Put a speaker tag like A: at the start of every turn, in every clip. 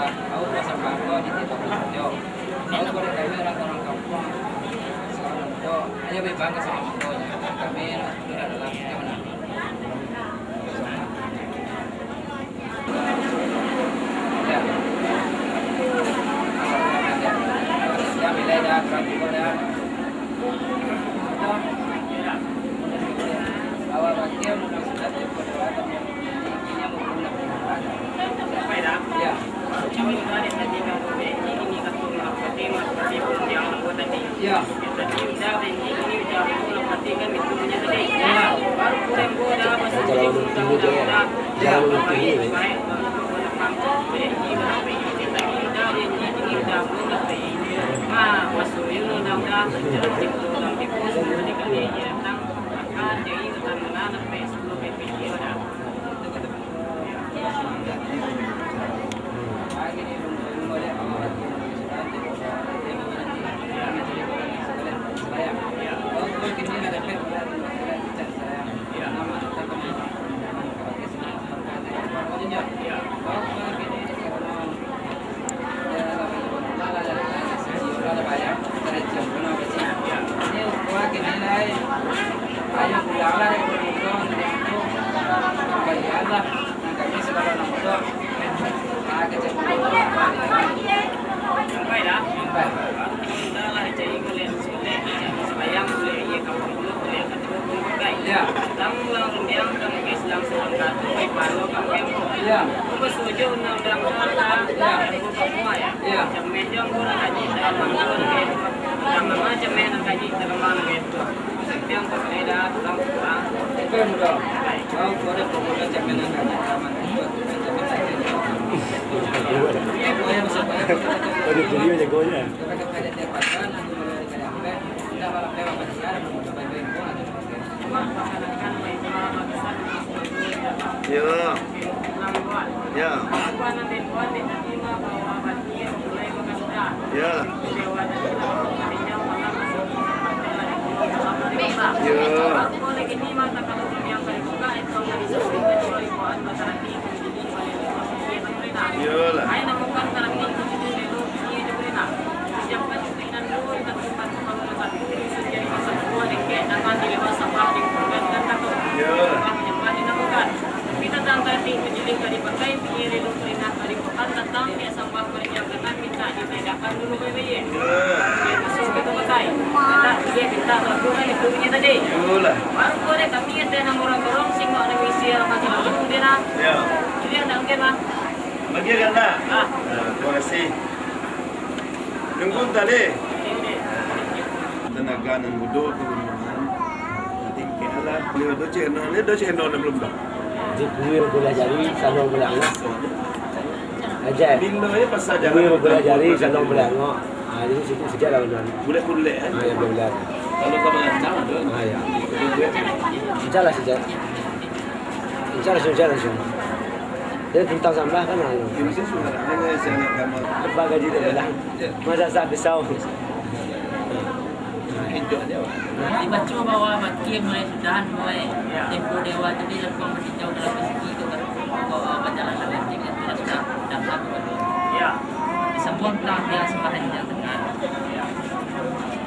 A: Aku rasa bangga di Tito Bejo. Aku boleh kami orang kampung. Sekarang itu hanya lebih bangga sama Mondonya. Kami itu adalah gimana? Ya. Ya, bila ada kerja boleh. Awal bagian sudah diperlukan intinya menggunakan ya.
B: Kami sudah tadi kalau ini katung lapati masih pun yang anggota tadi.
A: Ya.
B: Tadi sudah ini sudah lapati kan itu punya tadi. Ya. Baru kurang gua dah masih sudah. Ya. Baik. Masuk itu dah jadi dalam tipus jadi kali datang akan jadi akan menanam Facebook video dah.
A: Ayah pulanglah dari Gunung untuk bayarlah kami sekarang untuk
B: Sampai dah. Dah lah cari kuliah sebayang kuliah ia kampung dulu kuliah kedua pun pakai.
A: Ya.
B: Tanglang dia kan Islam seorang katu baik baru kampung.
A: Ya.
B: Apa setuju undang-undang dah. Ya. Bukan semua ya.
A: Ya.
B: Cemeh jom kurang haji dalam mangkul ke. Sama cemeh nak haji dalam mangkul ke. Yang berbeda dalam kurang.
A: Itu mudah. Kau boleh promosi jaminan kami aman itu jaminan saja. Boleh masuk boleh.
C: Ada video jagonya.
A: Kita kayak dia pasan aku boleh kayak apa? Kita malah lewat bagian aku mau baik-baik pun ada.
C: Ya. Ya. Ya. Iyalah.
B: Kita tanggal di menjeling dari pakai pilih lu perintah dari pekan datang dia sampah perjalanan minta dibedakan dulu BBY. Masuk kita pakai. Kita dia minta lakukan itu punya tadi.
C: Iyalah.
B: Baru boleh kami ada nomor orang singok ada misi macam itu dia nak.
C: Ya.
B: Jadi ada angkat mah.
C: Bagi kan dah.
B: Ah.
C: Terima kasih. Nunggu tadi. Tenaga dan muda kebenaran. Nanti kena dia dah channel belum dah.
D: Di kuil boleh jari, salong boleh angok. Aja.
C: Bina ya pasal
D: Kuil boleh jari, salong boleh angok. Jadi situ sejak lah benar.
C: Boleh kan?
D: Ya boleh.
C: Kalau kau mengancam tu.
D: Ya. Sejak lah sejak. Sejak langsung. Dia tentang sampah kan lalu.
C: Ini sih sudah ada saya nak gambar.
D: Lepas gaji dia bilang. Masa saat pisau.
C: Hijau dia.
B: Dibaca bahwa makin mulai sudahan mulai tempo dewa tadi lakukan bertinjau dalam rezeki itu kan bahwa bacalah dalam tingkat itu sudah dapat ya disambung tentang dia sembahan yang tengah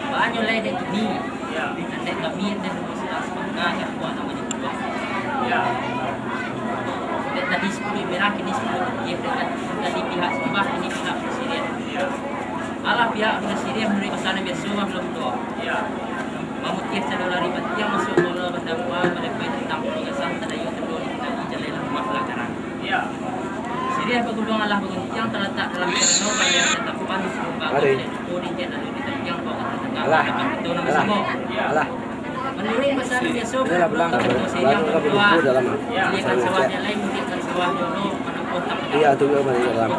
B: banyak lain yang kami ya anda kami dan sudah semoga yang kuat namanya kuat ya dan tadi 10 merah kini 10 dia dengan dari pihak sembah ini pihak presiden ya Allah pihak presiden menerima sana biar semua belum doa ya Mamutiap sa dolar ribat yang masuk bola berdakwa mereka tentang penugasan tadayu terdoli dan jalan rumah pelanggaran. Ya. Syariah pegulang Allah yang terletak dalam kerana bayar tetapkan sebagai kode dan yang bawa terdengar akan betul nama semua.
D: Alah.
B: Menurut pasal biasa
D: Dia bilang baru kau berbuku dalam.
B: Jadikan sawah yang lain mungkin sawah dulu menempuh tanpa.
D: Iya tu ke mana dalam.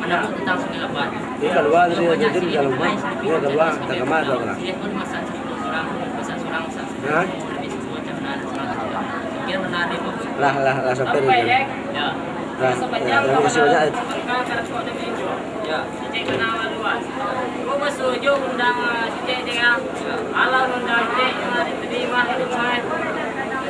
B: Menempuh tentang sungai lebat.
D: Dia keluar dia jadi di dalam. Dia keluar tak kemana dah lah.
B: Dia pun masak seorang seorang
D: Ha?
B: lebih sebuah jangan mungkin menarik
D: Lah sampai ni.
B: ya
D: Lah. Terima kasih banyak.
B: ya cek kenal luas gua bersetuju undang cek dia ala undang cek yang diterima rumah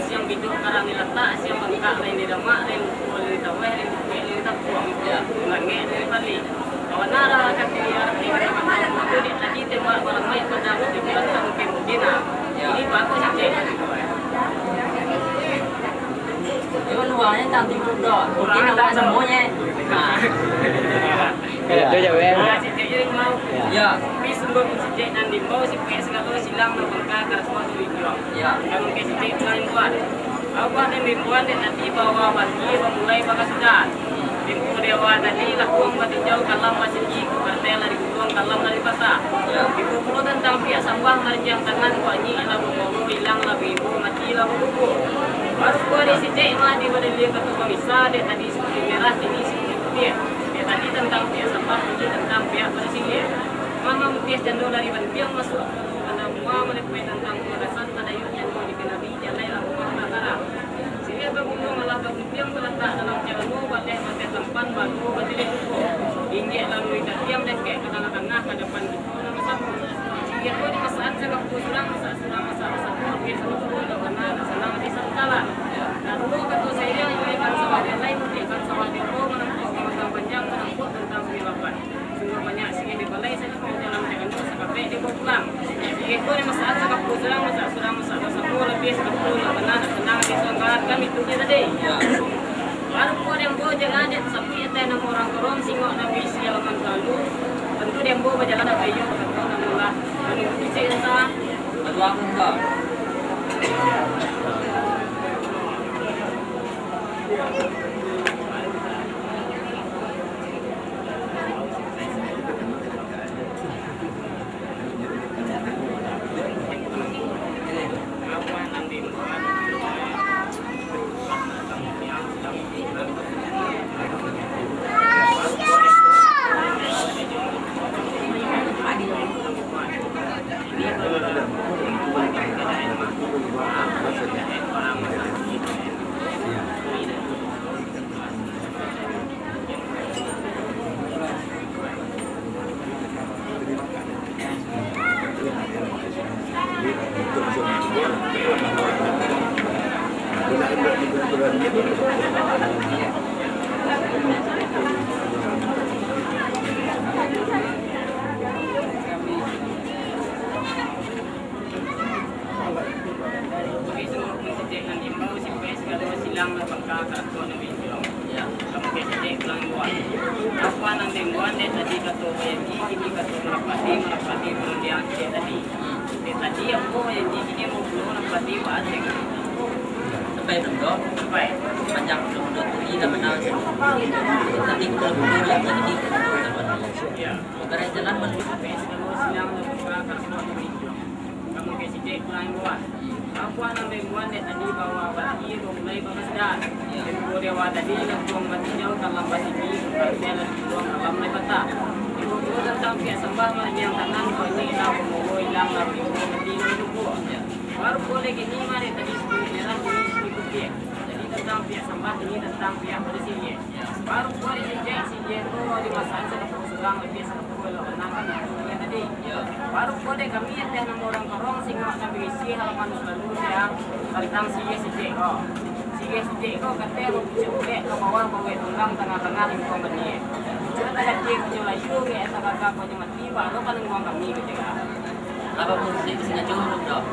B: yang hidup sekarang diletak yang bengkak lain di demak lain boleh ditaweh lain tak buang ya lagi dari balik. Kawan nara kaki arti itu di tadi tembak barang main pada di belakang mungkin ini bagus saja. Itu luarnya tak tidur dah. Mungkin tak semuanya.
D: Dia jawab.
B: Jadi mau. Ya. Tapi sungguh sejak nanti mau si PS kalau silang membengkak ke suatu video. Ya. Kamu ke sejak lain buat. Apa yang dibuat nanti bawa bagi memulai bagas sudah. Timpu dewa tadi lakukan batinjau kalam masih bertel dari kuang kalam dari patah. Ibu perlu tentang pihak sambang merjang tangan kuanyi lalu mau hilang lalu ibu mati lalu buku. Baru gua di sejak mah di pada dia ketua bisa dia tadi seperti merah ini seperti putih. Dia tadi tentang pihak sambang ini tentang pihak bersih. Mama mutias jandul dari bantiang masuk karena semua menemukan tentang pengasan pada yang mau dikenabi jalan lalu makara. Sini bergulung malah bantiang meletak dalam jalanmu boleh mati tempat baru berjadi buku. Injek lalu ikat diam dan kayak ke tengah ke depan gitu nama satu. Sehingga kau di masaan saya aku surang masa mungkin sama tu dah kena senang di salah. Dan tu kata saya yang ikan sawah dia lain ikan sawah dia tu menempuh tentang panjang menempuh tentang pengilapan. Sungguh banyak sehingga di balai saya pun dalam dengan tu sampai dia pulang. Sehingga kau di masaan saya aku surang masa lebih sepuluh benar senang di songkaran kami tu dia tadi. Baru kau yang bawa jalan dia sampai ada enam orang korong singok nabi sialaman lalu. Tentu dia bawa berjalan ada kayu kata namulah. Lalu kita entah berlaku enggak. Baru boleh gini mari tadi sepuluh merah ini putih. Jadi tentang pihak sambah ini tentang pihak bersih. Baru boleh sejak si itu di masa saya kurang lebih 10 kenangan yang tadi. Baru boleh kami yang enam orang korong singok nabi isi halaman selalu yang tentang si kok. Si kok katanya mau cek ke bawah bawa tunggang tengah-tengah lingkung beni. Kita jadi penjual itu kayak tagak punya mati baru kan uang kami gitu ya. Apa pun sih curug dong.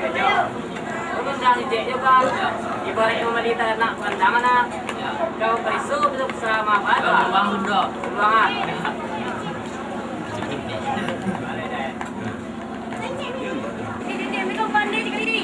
B: Terus dari dia juga ibarat memelita nak pandangan nak. Kau perisu besok sama apa? Bangun dong. Bangun. Ini mereka pandai di sini.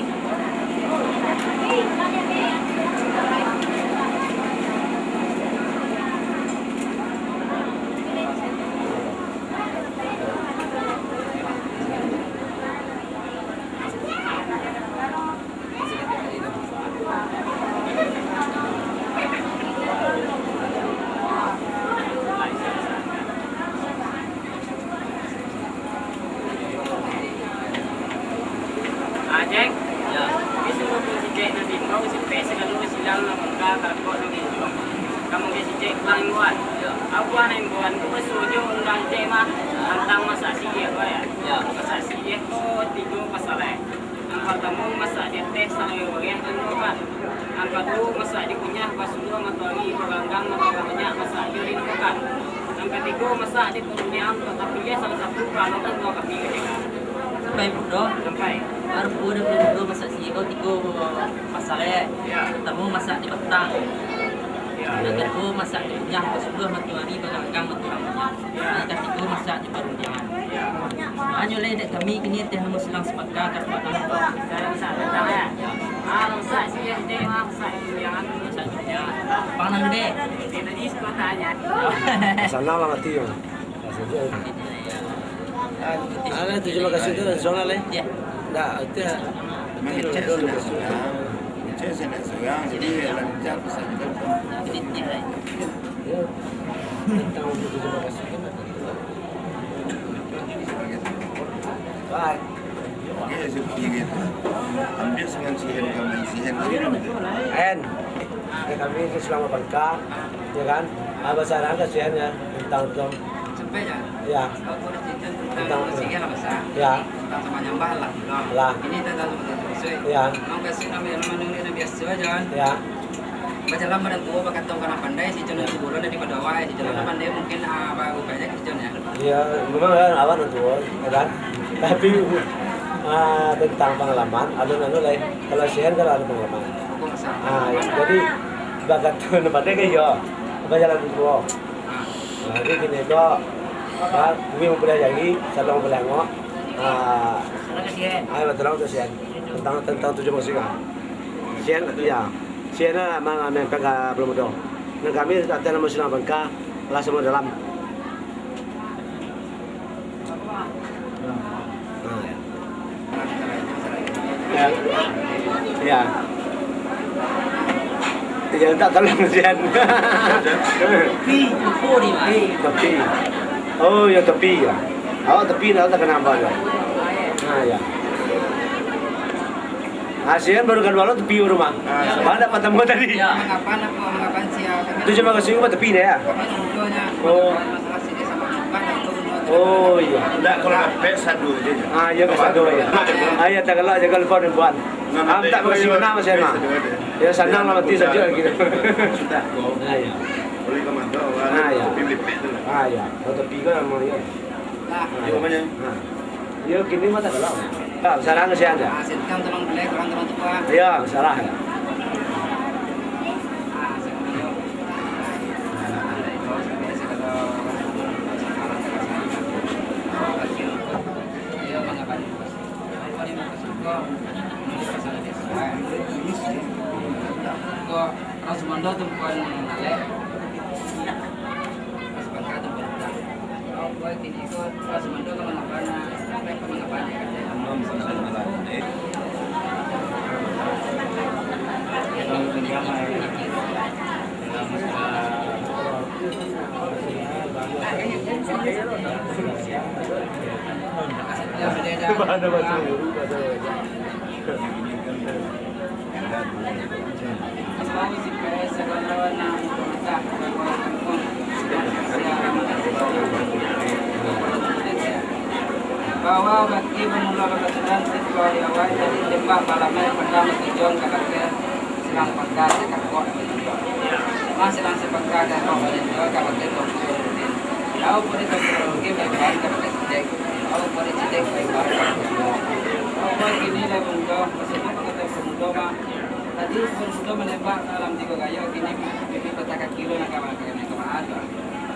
B: Angkat dulu masak dikunyah, pas dulu matahari berganggang matahari banyak masak jadi dimakan. Tigo masak di kemudian tapi dia salah satu kalau kan dua kami sampai bro sampai baru udah bro masak sih kau tigo masalahnya ketemu masak di petang dan aku masak di nyah sebelah matahari bagagang mataharinya dan tigo masak di perundangan hanya le dek kami kini teh mau selang sepakat pada saya masak petang ya masak sih dia masak yang maksudnya panang gede tadi sekotanya
D: Sana lah mati yo. Ada terima kasih tu zona lain.
B: ya
D: Dah, itu.
C: Mengecek sudah seorang, mengecek sudah seorang, jadi lancar bisa kita.
B: sedikit lah
D: Ya. Tentang terima kasih. Baik.
C: Dia seperti gitu. Ambil dengan sihen kami, sihen gitu.
D: En, kami itu selama bangka, ya kan? Bahasa Arab kasihan ya tentang itu.
A: Sampai ya.
D: Ya,
A: Kalau boleh cerita tentang musiknya lah besar.
D: ya,
A: Tentang sama nyambah lah.
D: Lah.
A: Ini tentang sama sesuai.
D: Ya.
A: Mau kasih nama yang mana biasa aja kan.
D: ya.
A: Baca lama dan tua bakat tahu karena pandai si John itu bulan dari Padawai si John pandai mungkin baru banyak si John ya.
D: Ya, memang kan awal itu, ya kan? Tapi tentang pengalaman, anu lain. Kalau sihan kalau ada pengalaman.
A: Aku nggak
D: Ya, jadi bakat tu nampak dia yo. Apa jalan itu? Jadi kini tu, kami mempelajari, selalu mempelajari.
B: Terima kasih.
D: Betul tu sihan tentang tujuh musik. Sihan, ya. Sihan memang memang belum ada. Dan kami ada nama Sunan Bangka, lah semua dalam. Ya. Ya. Ya tak tolong sian.
B: Tepi di mana?
D: Tepi. Oh, ya tepi ya. Oh, tepi nak tak kenapa ya. Ya. Sian baru kan walau tepi rumah. Mana dapat temu tadi?
A: Mengapan siapa?
D: Itu cuma kasih rumah tepi ya. Oh.
A: Masalah sini sama bukan itu.
D: Oh iya.
C: Tidak kalau sampai satu je.
D: Ya ke satu ya. Ya tak kalau jaga lupa depan. Tak kasih nama saya mah. Ya senang lah mati saja gitu.
C: Sudah.
D: Ya.
C: Boleh ke mana?
D: Ya.
C: Pilih tu.
D: Ya. Kalau tepi kan mau ya.
A: Lah.
C: Yo mana?
D: Ya kini mata kalau. Tak salah ke saya ada.
A: Hasil kan tolong beli orang tolong tua.
D: Ya, salah ya.
A: Rasumondo tumpuan nalek. Sepakat tumpuan tak. Oh, boy kini ikut Rasumondo ke mengapana? Sampai ke mengapana ya?
D: Ada macam
A: bahwa bagi menolak kesudahan siswa di awal dari tembak malamnya pertama tujuan kakak silang pangkat dekat kok masih langsung pangkat dan kok dan juga kakak rutin lalu boleh teknologi baik kakak cedek lalu boleh cedek baik lalu boleh ini lah muda maksudnya kata muda mah tadi muda menembak dalam 3 gaya gini ini petakan kilo nak kawan ada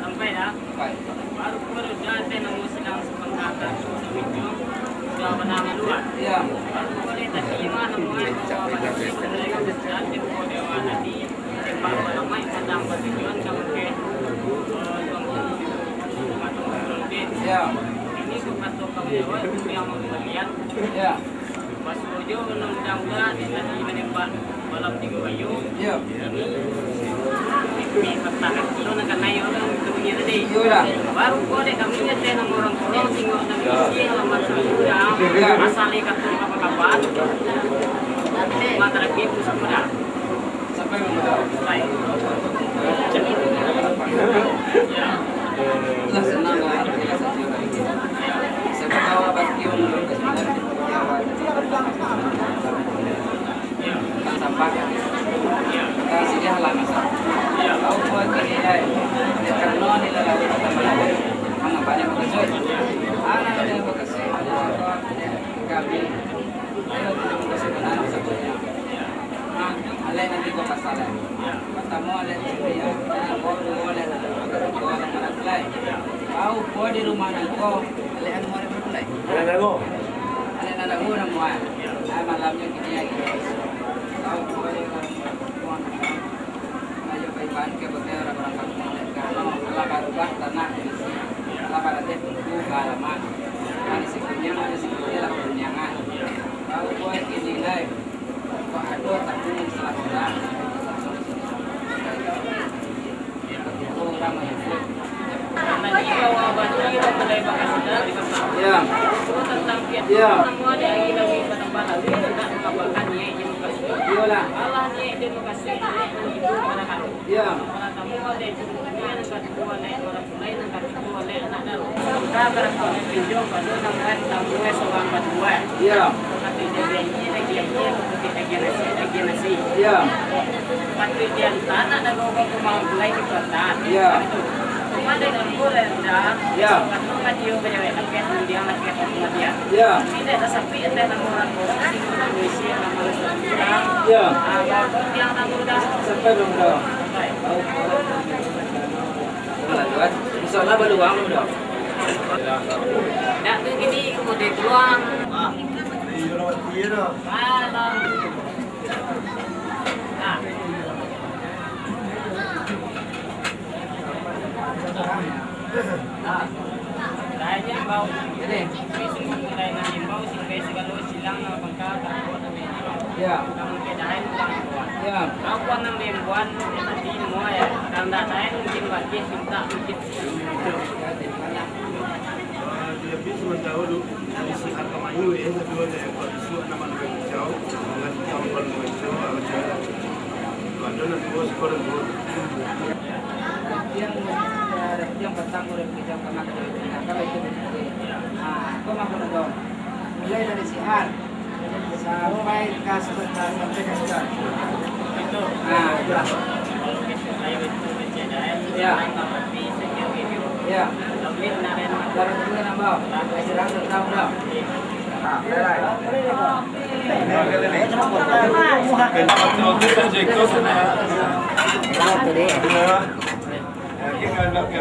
B: Sampai dah.
A: baik
B: Baru jadi nemu sedang sepengkatan. Sudah menang luar.
A: iya
B: Baru boleh tadi mana mulai dan tempo dewa nanti tembak malamai sedang bertujuan kamu ke
A: iya
B: ini kepada kamu dewa yang melihat
A: iya
B: pas Rojo menundang berat tadi menembak malam 3 kayu.
A: iya
B: Ini petakan kilo nak naik orang itu tadi.
A: Iyalah.
B: Baru boleh kami nyetel nama orang pulau tinggal dan isi alamat sudah asal ikat apa-apa. Mata lagi sudah.
A: sampai muda
B: Baik. Ya.
A: lah senang lah saya tahu bagi untuk kesulitan kan sampah kan sini halaman tahu buat ini lah karena nilai lalu di rumah nangko, alian mo rin mulai.
D: Alam na ko.
A: Alian na lagu na mo ay malamnya kini lagi. Tahu ko ay ayo kay ban ke bote ora barang kampung kano ala barubah tanah ala barate tunggu halaman. Kan sikunya lah kunyangan. Tahu ko ay kini lai. Ko ado takung salah-salah. Ya. Ya. Sampai belum dah. Insyaallah beluang belum dah.
B: Dah tu gini kemudian keluar.
C: Iya, rawat dia dah.
B: Dahilnya bau ini besok mulai nanti bau sih besok kalau silang bangka takut nanti
A: Ya.
B: kamu ke dahil buat
A: Ya.
B: aku nang lembuan nanti semua ya tanda dahil mungkin bagi minta mungkin
C: Dia bisa mendahulu dari si Akamayu kedua dia kondisi nama lebih jauh dengan jauh lebih jauh aja. Kalau nanti bos korang
A: Yang petang boleh berjam kena kerja. Kalau itu kau makan dong. Mulai dari siar sampai sampai kasar.
B: itu
A: Itulah.
B: kalau besok ayo itu kerja dahil
A: Ya.
B: tapi sekian video
A: Ya.
B: lebih naren
A: Darah tinggi nambah. Istirahat tetap dah.
C: Kalau